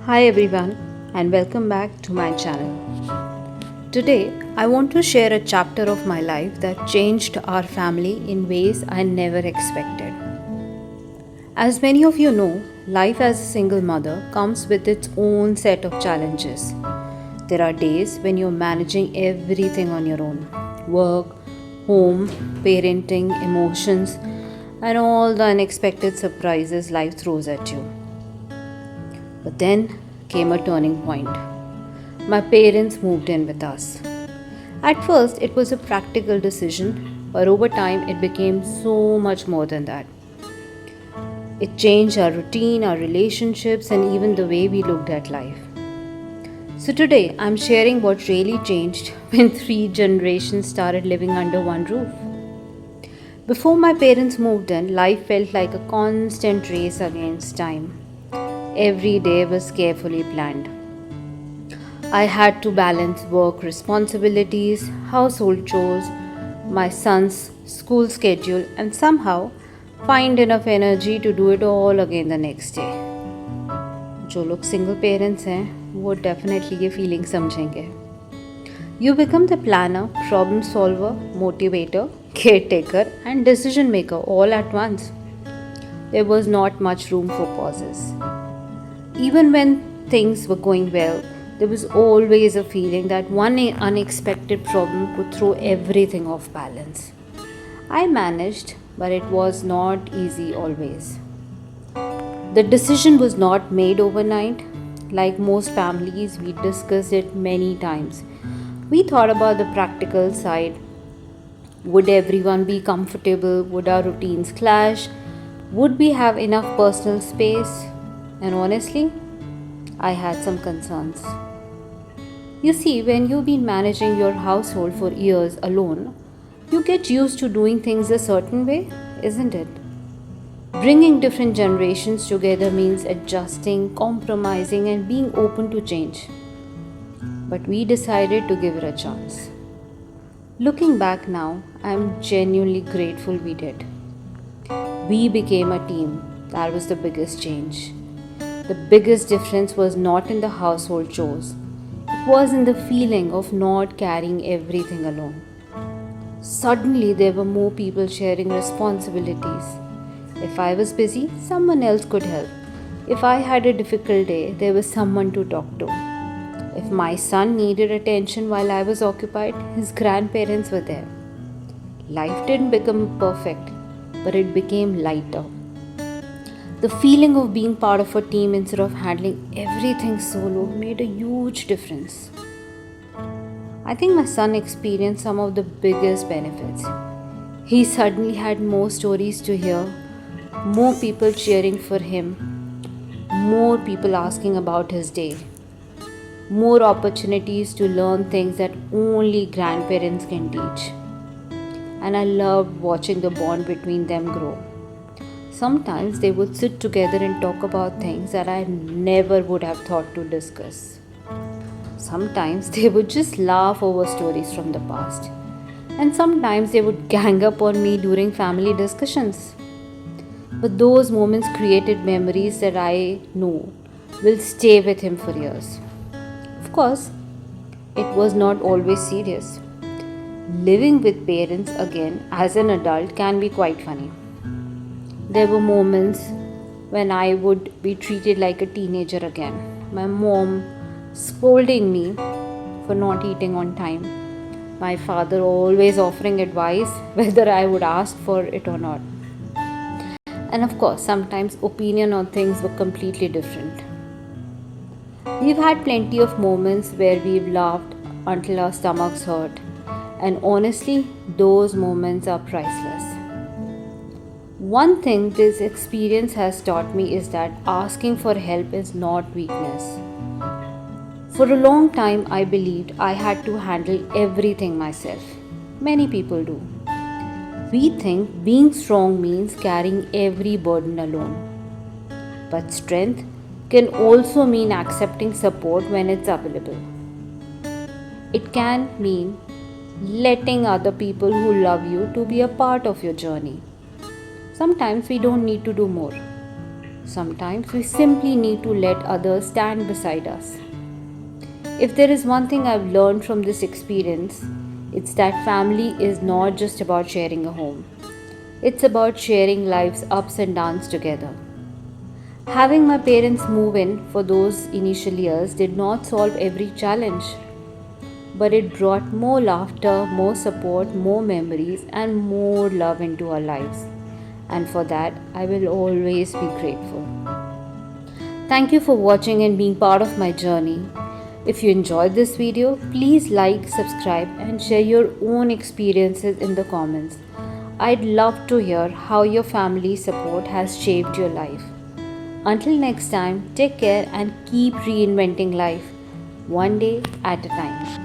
Hi everyone and welcome back to my channel. Today I want to share a chapter of my life that changed our family in ways I never expected. As many of you know, life as a single mother comes with its own set of challenges. There are days when you're managing everything on your own: work, home, parenting, emotions, and all the unexpected surprises life throws at you. But then came a turning point. My parents moved in with us. At first, it was a practical decision, but over time, it became so much more than that. It changed our routine, our relationships, and even the way we looked at life. So, today, I'm sharing what really changed when three generations started living under one roof. Before my parents moved in, life felt like a constant race against time. Every day was carefully planned. I had to balance work responsibilities, household chores, my son's school schedule, and somehow find enough energy to do it all again the next day. जो लोग single parents हैं वो definitely ये feeling समझेंगे. You become the planner, problem solver, motivator, caretaker, and decision maker all at once. There was not much room for pauses. Even when things were going well, there was always a feeling that one unexpected problem could throw everything off balance. I managed, but it was not easy always. The decision was not made overnight. Like most families, we discussed it many times. We thought about the practical side. Would everyone be comfortable? Would our routines clash? Would we have enough personal space? And honestly, I had some concerns. You see, when you've been managing your household for years alone, you get used to doing things a certain way, isn't it? Bringing different generations together means adjusting, compromising, and being open to change. But we decided to give it a chance. Looking back now, I'm genuinely grateful we did. We became a team. That was the biggest change. The biggest difference was not in the household chores, it was in the feeling of not carrying everything alone. Suddenly, there were more people sharing responsibilities. If I was busy, someone else could help. If I had a difficult day, there was someone to talk to. If my son needed attention while I was occupied, his grandparents were there. Life didn't become perfect, but it became lighter. The feeling of being part of a team instead of handling everything solo made a huge difference. I think my son experienced some of the biggest benefits. He suddenly had more stories to hear, more people cheering for him, more people asking about his day, more opportunities to learn things that only grandparents can teach. And I loved watching the bond between them grow. Sometimes they would sit together and talk about things that I never would have thought to discuss. Sometimes they would just laugh over stories from the past. And sometimes they would gang up on me during family discussions. But those moments created memories that I know will stay with him for years. Of course, it was not always serious. Living with parents again as an adult can be quite funny. There were moments when I would be treated like a teenager again. My mom scolding me for not eating on time. My father always offering advice whether I would ask for it or not. And of course, sometimes opinion on things were completely different. We've had plenty of moments where we've laughed until our stomachs hurt. And honestly, those moments are priceless. One thing this experience has taught me is that asking for help is not weakness. For a long time, I believed I had to handle everything myself. Many people do. We think being strong means carrying every burden alone. But strength can also mean accepting support when it's available. It can mean letting other people who love you to be a part of your journey. Sometimes we don't need to do more. Sometimes we simply need to let others stand beside us. If there is one thing I've learned from this experience, it's that family is not just about sharing a home. It's about sharing life's ups and downs together. Having my parents move in for those initial years did not solve every challenge, but it brought more laughter, more support, more memories, and more love into our lives. And for that, I will always be grateful. Thank you for watching and being part of my journey. If you enjoyed this video, please like, subscribe, and share your own experiences in the comments. I'd love to hear how your family support has shaped your life. Until next time, take care and keep reinventing life, one day at a time.